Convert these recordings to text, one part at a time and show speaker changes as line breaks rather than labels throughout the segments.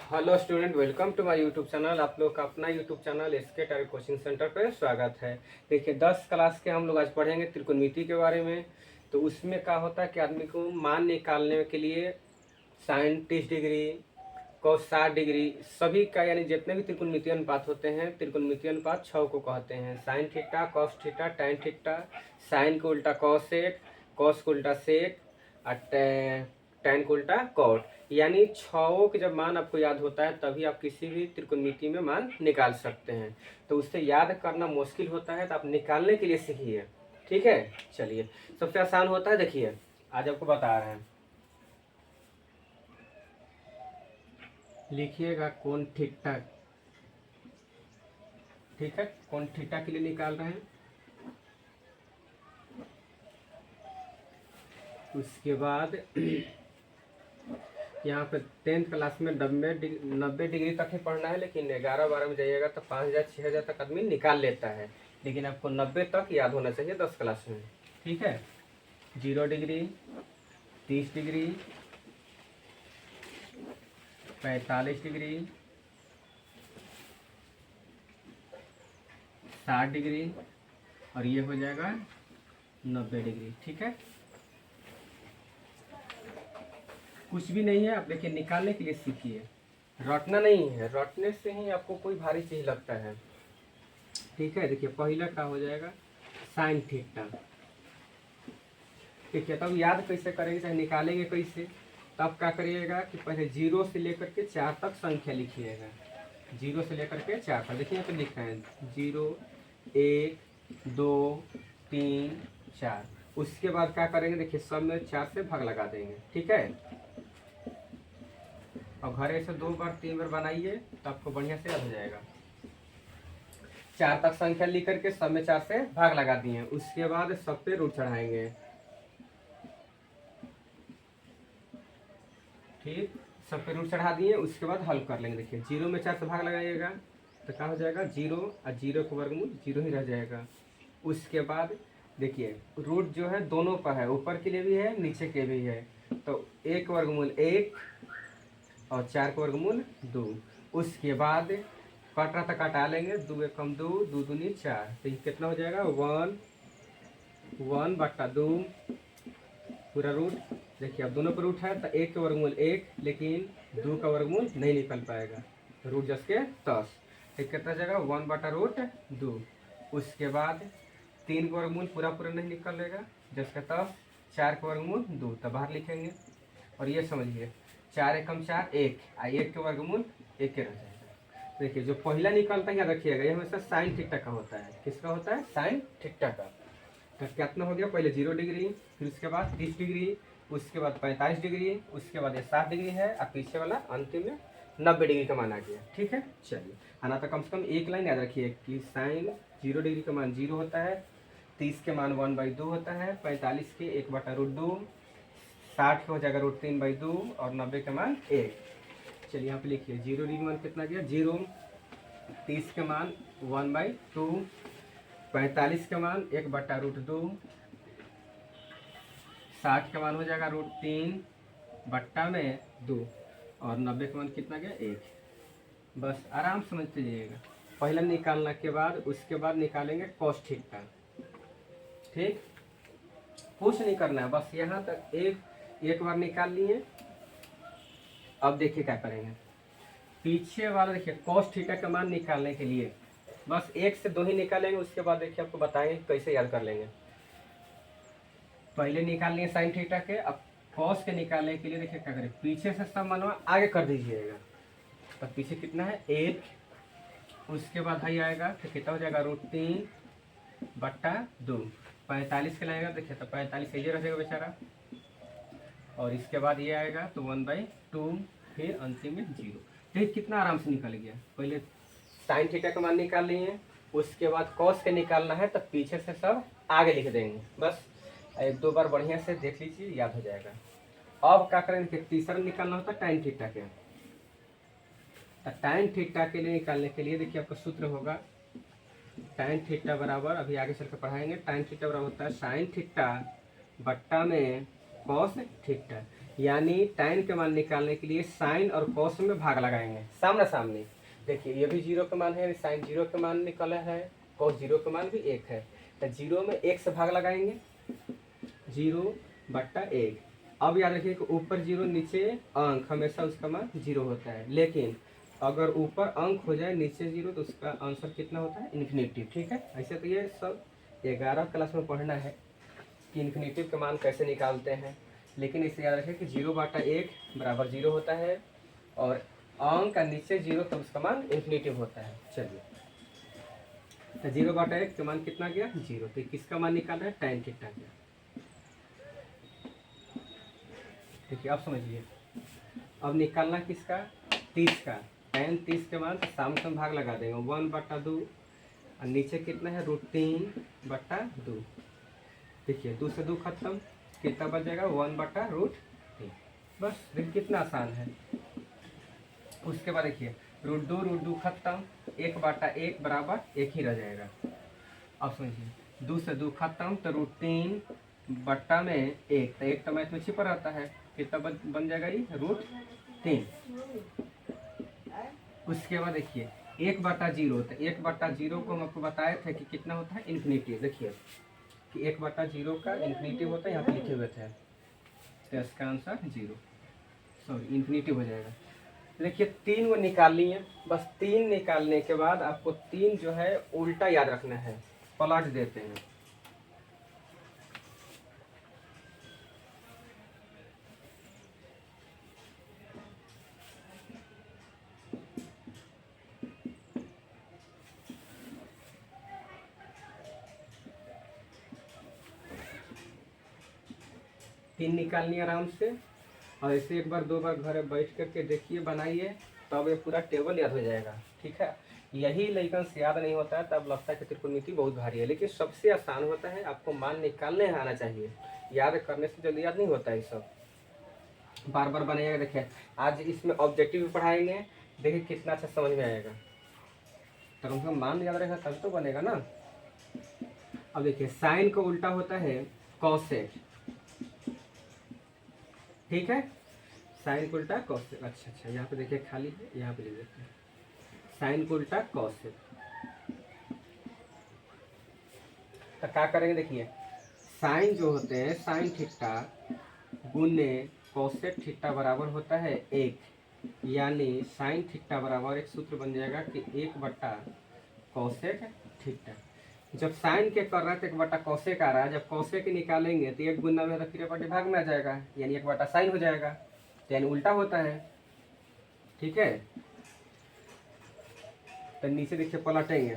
Hello student, welcome to my YouTube channel. आप लोग का अपना YouTube channel SK tyre coaching centre पर स्वागत है। देखिए 10 क्लास के हम लोग आज पढ़ेंगे त्रिकोणमिति के बारे में। तो उसमें क्या होता है कि आदमी को मान निकालने के लिए साइन 30 डिग्री, कॉस 60 डिग्री, सभी का यानी जितने भी त्रिकोणमितीय अनुपात होते हैं त्रिकोणमितीय अनुपात 6 को कहते हैं। Sine theta, cos theta, tan theta, sine को उल्टा कॉस सेक, कॉस को उल्टा सेक और टैन को उल्टा कॉट। यानी छओं के जब मान आपको याद होता है तभी आप किसी भी त्रिकोणमिति में मान निकाल सकते हैं। तो उससे याद करना मुश्किल होता है तो आप निकालने के लिए सीखिए। ठीक है, चलिए सबसे आसान होता है। देखिए आज आपको बता रहे हैं, लिखिएगा कोण थीटा। ठीक है, कोण थीटा के लिए निकाल रहे हैं। उसके बाद यहाँ पे 10th क्लास में 90 डिग्री तक ही पढ़ना है, लेकिन 11-12 में जाइएगा तो 5000-6000 तक आदमी निकाल लेता है। लेकिन आपको 90 तक याद होना चाहिए 10 क्लास में। ठीक है, 0 डिग्री, 30 डिग्री, 45 डिग्री, 60 डिग्री और ये हो जाएगा 90 डिग्री। ठीक है, कुछ भी नहीं है। आप देखिए निकालने के लिए सीखिए, रटना नहीं है, रटने से ही आपको कोई भारी चीज लगता है। ठीक है, देखिए पहला क्या हो जाएगा, साइन थीटा। ठीक है, तब याद कैसे करेंगे, चाहे निकालेंगे कैसे। तब क्या करिएगा कि पहले 0 से लेकर के 4 तक संख्या लिखिएगा। 0 से लेकर के 4 तक, देखिए यहाँ पे लिखा है 0, 1, 2, 3, 4। उसके बाद क्या करेंगे, देखिए सब में 4 से भाग लगा देंगे। ठीक है, और घर ऐसे 2 बार 3 बार बनाइए तो आपको बढ़िया से याद हो जाएगा। 4 तक संख्या लिख करके सब में 4 से भाग लगा दिए। उसके बाद सब पे रूट चढ़ाएंगे। ठीक, सब पे रूट चढ़ा दिए। उसके बाद हल कर लेंगे। देखिए 0 में 4 से भाग लगाइएगा तो क्या हो जाएगा, 0 और 0 का वर्गमूल 0 ही रह जाएगा। उसके बाद देखिए रूट जो है दोनों पर है, ऊपर के लिए भी है नीचे के भी है। तो 1 वर्गमूल 1 और 4 का वर्गमूल 2। उसके बाद कट रहा था काटा लेंगे, 2 एकम 2, 2 दूनी 4। तो ये कितना हो जाएगा, 1/2 पूरा रूट। देखिए अब दोनों पर रूट है तो 1 का वर्गमूल 1, लेकिन 2 का वर्गमूल नहीं निकल पाएगा, रूट जस के 10। ठीक, कितना जाएगा 1/√2। उसके बाद 3 का वर्गमूल पूरा पूरा नहीं निकलेगा, जस का 10। 4 का वर्गमूल 2, तो बाहर लिखेंगे। और ये समझिए 4 एकम 4, 1 और 1 के वर्गमूल 1 के रह जाएगा। देखिए जो पहला निकलता है याद रखिएगा, ये हमेशा साइन थीटा का होता है। किसका होता है, साइन थीटा का। तो कितना हो गया, पहले 0 डिग्री, फिर उसके बाद 30 डिग्री, उसके बाद 45 डिग्री, उसके बाद ये 60 डिग्री है और पीछे वाला अंतिम में 90 डिग्री का मान आ गया। ठीक है, चलिए आना तो कम से कम एक लाइन याद रखिए कि साइन 0 डिग्री का मान 0 होता है, 30 के मान 1/2 होता है, 45 के 1/√2, 60 के हो जाएगा √3/2 और 90 का मान 1। चलिए यहाँ पे लिखिए 0 डिग्री मान कितना गया 0, 30 के मान 1/2, 45 के मान 1/√2, 60 का मान हो जाएगा √3/2 और 90 का मान कितना गया 1। बस आराम से समझते जाइएगा। पहला निकालने के बाद उसके बाद निकालेंगे कॉस थीटा। ठीक, कुछ नहीं करना है, बस यहाँ तक एक बार निकाल लिए। अब देखिए क्या करेंगे, पीछे वाला देखिए कॉस थीटा का मान निकालने के लिए बस 1 से 2 ही निकालेंगे। उसके बाद देखिए आपको बताएंगे कैसे याद कर लेंगे। पहले निकाल लिए साइन थीटा के, अब कॉस के निकालने के लिए देखिए क्या करें, पीछे से सब मनवा आगे कर दीजिएगा। तो पीछे कितना है 1, उसके बाद हाई आएगा तो कितना हो जाएगा √3/2। 45 के लाएगा देखिए तो 45 ये रह जाएगा बेचारा, और इसके बाद ये आएगा तो 1/2, फिर अंतिम में 0। ठीक, कितना आराम से निकल गया। पहले साइन थीटा का मान निकाल लिए, उसके बाद कॉस के निकालना है तो पीछे से सब आगे लिख देंगे। बस 1-2 बार बढ़िया से देख लीजिए, याद हो जाएगा। अब क्या करेंगे, तीसरा निकालना होता है टैन थीटा के। तो टैन थीटा के लिए निकालने के लिए देखिए आपका सूत्र होगा टैन थीटा बराबर, अभी आगे चल कर पढ़ाएंगे, टैन थीटा बराबर होता है साइन थीटा बट्टा में कॉस थीटा। यानी tan के मान निकालने के लिए साइन और कॉस में भाग लगाएंगे सामने सामने। देखिए ये भी 0 का मान है, साइन 0 का मान निकला है, कॉस 0 का मान भी 1 है, तो 0 में 1 से भाग लगाएंगे, 0/1। अब याद रखिए कि ऊपर 0 नीचे अंक हमेशा उसका मान 0 होता है, लेकिन अगर ऊपर अंक हो जाए नीचे 0 तो उसका आंसर कितना होता है? इन्फिनिटिव। ठीक है, ऐसे तो ये सब 11 क्लास में पढ़ना है कि इन्फिनिटिव का मान कैसे निकालते हैं, लेकिन इसे याद रखें कि 0/1 बराबर 0 होता है और अंक का नीचे 0 तो उसका मान इन्फिनिटिव होता है। चलिए, तो 0/1 का मान कितना गया? 0। तो किसका मान निकालना है? tan थीटा गया। देखिए अब समझिए, अब निकालना किसका? 30 का। tan 30 के मान तो सामने सामने भाग लगा देंगे, 1/2 और नीचे कितना है? √3/2। देखिए 2 से 2 खत्म, कितना बच जाएगा? 1/√3। बस देखिए कितना आसान है। उसके बाद देखिए √2 खत्म, 1/1 बराबर 1 ही रह जाएगा। अब समझिए 2 से 2 खत्म तो √3 बट्टा में 1, तो 1 तो मैथ में छिपा रहता है, कितना बन जाएगा? ये √3। उसके बाद देखिए 1/0, तो 1/0 को हम आपको बताए थे कि कितना होता है? इन्फिनिटिव। देखिए कि 1/0 का इन्फिनिटिव होता है, यहाँ पे लिखे हुए थे, तो इसका आंसर 0 सॉरी इन्फिनिटिव हो जाएगा। देखिए 3 वो निकाल लिए, बस 3 निकालने के बाद आपको 3 जो है उल्टा याद रखना है, पलट देते हैं। तीन निकालनी आराम से, और ऐसे एक बार 2 बार घर बैठ करके देखिए, बनाइए, तब ये पूरा टेबल याद हो जाएगा। ठीक है, यही लेकिन से याद नहीं होता है तब लगता है कि त्रिकोणमिति बहुत भारी है, लेकिन सबसे आसान होता है, आपको मान निकालने आना चाहिए, याद करने से जल्दी याद नहीं होता है। सब बार बार बनाइएगा। देखिए आज इसमें ऑब्जेक्टिव भी पढ़ाएंगे, देखिए कितना अच्छा समझ में आएगा, तो कम से कम मान याद रहेगा तब तो बनेगा ना। अब देखिए साइन का उल्टा होता है कॉसेक। ठीक है, साइन को उल्टा कॉसेक। अच्छा, यहाँ पे देखिए खाली है, यहाँ पे लिख देते हैं साइन को उल्टा कॉसेक। तो क्या करेंगे? देखिए साइन जो होते हैं, साइन थीटा गुने कॉसेक थीटा बराबर होता है 1, यानी साइन थीटा बराबर एक सूत्र बन जाएगा कि 1/कॉसेक थीटा। जब साइन के कर रहा है तो 1/कॉसेक आ रहा है, जब कॉसेक निकालेंगे तो 1 गुना में तो फिर भाग में आ जाएगा, यानी 1/साइन हो जाएगा, तो यानी उल्टा होता है। ठीक है, तो नीचे देखिए पलटेंगे।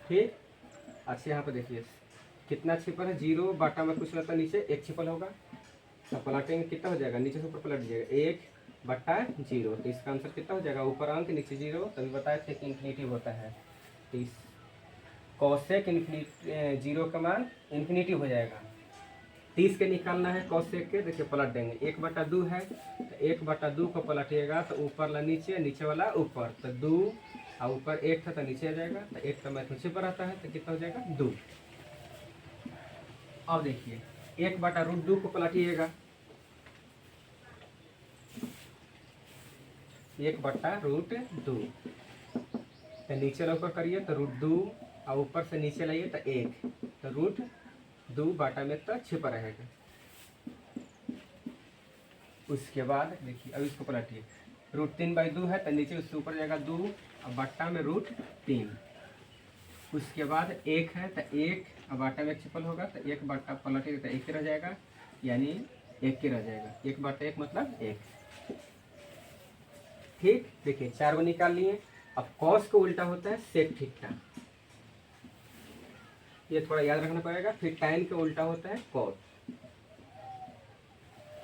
ठीक, अच्छा यहाँ पे देखिए कितना छिपल है? 0 में कुछ रहता है, नीचे 1 छिपल होगा, तो पलटेंगे कितना हो जाएगा? नीचे से ऊपर पलट जाएगा 1/0, तो इसका आंसर कितना हो जाएगा? ऊपर अंक नीचे 0, तभी बताए थे कि इन्फिनिटिव होता है। तो इस कॉसेक 0 का मान इन्फिनिटिव हो जाएगा। 30 के निकालना है कॉसेक के, देखिए पलट देंगे, 1/2 है, तो 1/2 को पलटिएगा तो ऊपर वाला नीचे, नीचे वाला ऊपर, तो 2 और ऊपर 1 था तो नीचे आ जाएगा, तो 1 का मैथ नीचे पर रहता है, तो कितना हो जाएगा? 2। अब देखिए 1/√2 को पलटिएगा, 1/√2, तो नीचे ऊपर करिए तो √2 और ऊपर से नीचे लाइए तो 1, तो √2 बाटा में तो छिपा रहेगा। उसके बाद देखिए अब इसको पलटिए, √3/2 है तो नीचे उससे ऊपर जाएगा 2 और बाटा में √3। उसके बाद 1 है तो 1 और बाटा में छिपल होगा, तो 1 बाटा पलटिएगा तो 1 रह जाएगा, यानी 1 रह जाएगा, 1/1 मतलब 1। ठीक, देखिए 4 को निकाल लिए। अब कॉस को उल्टा होता है सेक थीटा, ये थोड़ा याद रखना पड़ेगा। फिर tan का उल्टा होता है कॉस।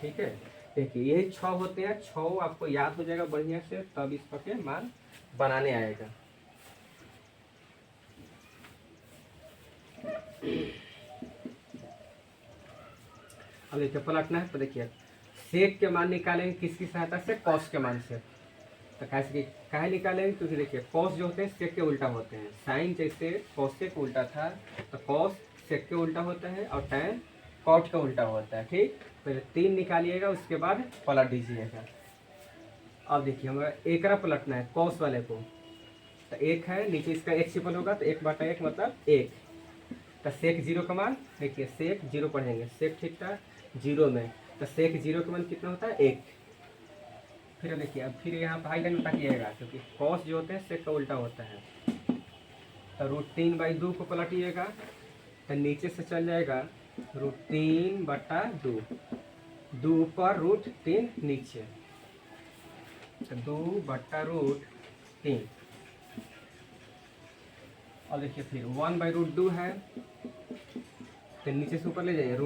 ठीक है, देखिए यही 6 होते हैं, 6 आपको याद हो जाएगा बढ़िया से, तब इस पर के मान बनाने आएगा। अब देखिए पलटना है, तो देखिए सेक के मान निकालेंगे किसकी सहायता से? कॉस के मान से। तो कैसे काहे निकालेंगे? क्योंकि देखिए कॉस जो होते हैं सेक के उल्टा होते हैं, साइन जैसे कॉस से उल्टा था तो कॉस सेक के उल्टा होता है, और tan कॉट का उल्टा होता है। ठीक, पहले 3 निकालिएगा, उसके बाद पलट दीजिएगा। अब देखिए हमारा एकरा पलटना है कॉस वाले को, तो 1 है, नीचे इसका 1 छिपल होगा तो 1/1 मतलब 1। तो सेक 0 का मान देखिए, सेक 0 पढ़ेंगे, सेक थीटा 0 में, तो सेक 0 का मान कितना होता है 1। फिर देखिए अब फिर यहाँ पर हाईलाइट उल्टा किएगा, क्योंकि कॉस जो होते हैं सेक का उल्टा होता है। तो √3/2 को पलटिएगा, तो नीचे से चल जाएगा √3/2, 2 ऊपर √3 नीचे, तो 2/√3। और देखिए फिर 1/√2 है, तो नीचे से ऊपर ले जाइए,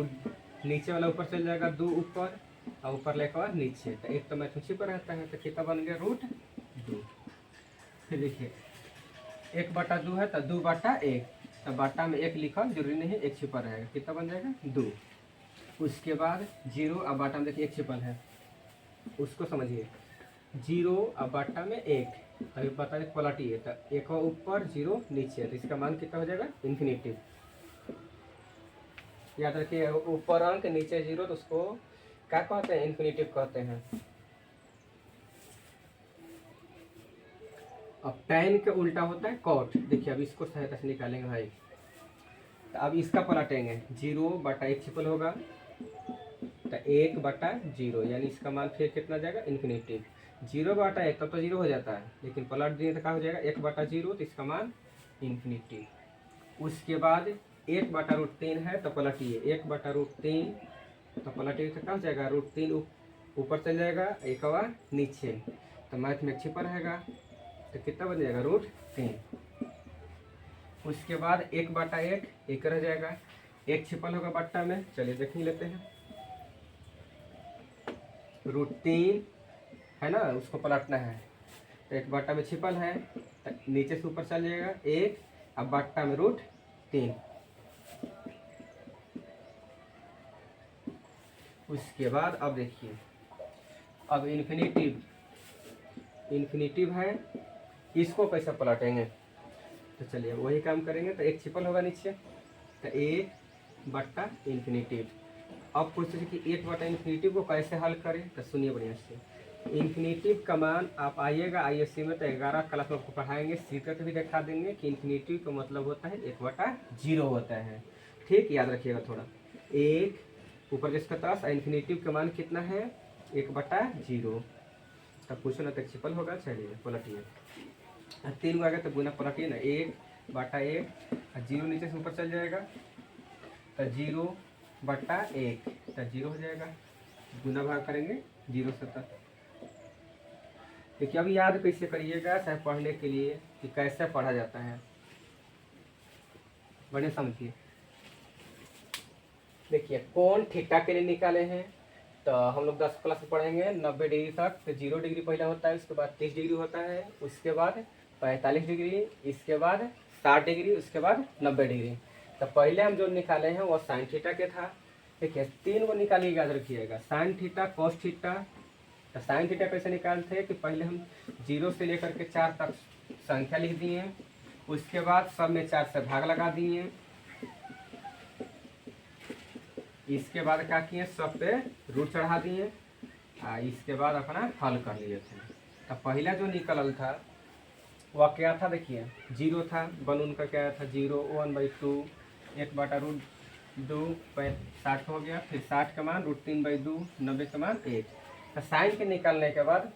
नीचे वाला ऊपर चल जाएगा, 2 ऊपर और ऊपर लेकर और नीचे, तो एक तो मैथ ऊँची पर रहता है, तो कितना बन गया √2। फिर देखिए 1/2 है तो 2/1, तो बाटा में 1 लिखा जरूरी नहीं, 1 छिपा रहेगा, कितना बन जाएगा 2। उसके बाद 0, अब बाटा में देखिए 1 छिपल है, उसको समझिए, 0 अब बाटा में 1, अभी बता दें पलटी है, तो 1 ऊपर 0 नीचे, तो इसका मान कितना हो जाएगा इन्फिनिटिव। याद रखिए ऊपर अंक नीचे 0, तो उसको क्या कहते हैं, इन्फिनिटिव कहते हैं। अब tan के उल्टा होता है cot, देखिए अब इसको सहायता से निकालेंगे भाई, तो अब इसका पलटेंगे, 0/1 छिपल होगा, तो 1/0, यानी इसका मान फिर कितना जाएगा इन्फिनिटिव। 0/1 तब तो 0 हो जाता है, लेकिन पलट दिए तो क्या हो जाएगा 1/0, तो इसका मान इन्फिनिटिव। उसके बाद 1/√3 है, तो पलटिए 1/√3, तो पलटिए तो क्या हो जाएगा √3 ऊपर चल जाएगा, 1 नीचे, तो मैथ में छिपा रहेगा, तो कितना बन जाएगा √3। उसके बाद 1/1 1 रह जाएगा, 1 छिपल होगा बट्टा में, चलिए देख ही लेते हैं। √3 है ना, उसको पलटना है, तो 1 बट्टा में छिपल है, तो नीचे से ऊपर चल जाएगा 1, अब बट्टा में √3। उसके बाद अब देखिए, अब इन्फिनिटिव है, इसको कैसे पलटेंगे, तो चलिए वही काम करेंगे। तो 1 छिपल होगा नीचे, तो 1/इन्फिनिटिव। अब पूछते हैं कि 1/इन्फिनिटिव को कैसे हल करें, तो सुनिए बढ़िया से। इन्फिनिटिव का मान आप आइएगा आईएससी में, तो 11 क्लास में आपको पढ़ाएंगे, सीक्रेट भी दिखा देंगे कि इन्फिनिटिव का मतलब होता है 1/0 होता है। ठीक, याद रखिएगा थोड़ा। 1 ऊपर जिसका तरस, इन्फिनिटिव का मान कितना है 1/0। तब पूछो ना, तो छिपल होगा, चलिए पलटिए, 3 को आ गया तो गुना पलटिए ना, 1/1, 0 नीचे से ऊपर चल जाएगा, तो 0/1, तो 0 हो जाएगा, गुना भाग करेंगे 0 से। तक देखिए अब याद कैसे करिएगा, चाहे पढ़ने के लिए कि कैसे पढ़ा जाता है, बड़े समझिए। देखिए कोण थीटा के लिए निकाले हैं, तो हम लोग 10 क्लास में पढ़ेंगे 90 डिग्री तक, तो 0 डिग्री पहले होता है, उसके बाद 30 डिग्री होता है, उसके बाद 45 डिग्री, इसके बाद 60 डिग्री, उसके बाद 90 डिग्री। तो पहले हम जो निकाले हैं वो साइन थीटा के था। देखिए 3 को निकालिए, याद रखिएगा, साइन थीटा कॉस थीटा। तो साइन थीटा कैसे निकालते हैं कि पहले हम 0 से लेकर के 4 तक संख्या लिख दिए, उसके बाद सब में 4 से भाग लगा दिए, इसके बाद क्या किए, सब पे रूट चढ़ा दिए, इसके बाद अपना हल कर लिए थे। तो पहला जो निकल था वह क्या था, देखिए 0 था, बन उनका क्या था 0, 1/2, 1/√2, 60 हो गया, फिर 60 का मान √3/2, 90 का मान 1। तो साइन के निकालने के बाद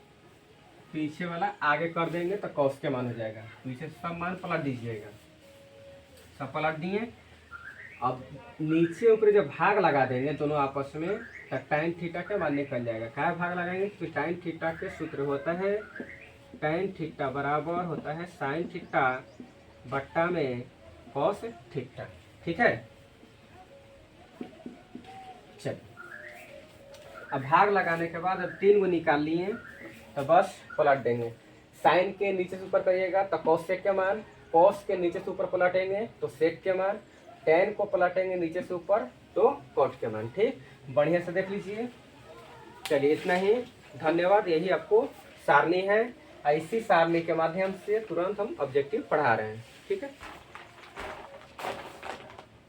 पीछे वाला आगे कर देंगे तो कॉस के मान हो जाएगा, पीछे सब मान पलट दीजिएगा, सब पलट दिए। अब नीचे ऊपर जब भाग लगा देंगे दोनों आपस में, तो tan थीटा का मान निकल जाएगा। क्या भाग लगाएंगे, तो tan थीटा के सूत्र होता है, tan थीटा बराबर होता है sin थीटा बट्टा में cos थीटा। ठीक है, चलिए अब भाग लगाने के बाद अब 3 को निकाल लिए, तो बस पलट देंगे। साइन के नीचे से ऊपर करिएगा तो cos सेक के मान, cos के नीचे से ऊपर पलटेंगे तो सेक के मान, tan को पलटेंगे नीचे से ऊपर तो cot के मान। ठीक, बढ़िया से देख लीजिए। चलिए इतना ही, धन्यवाद। यही आपको सारणी है, इसी सारणी के माध्यम से तुरंत हम ऑब्जेक्टिव पढ़ा रहे हैं। ठीक है।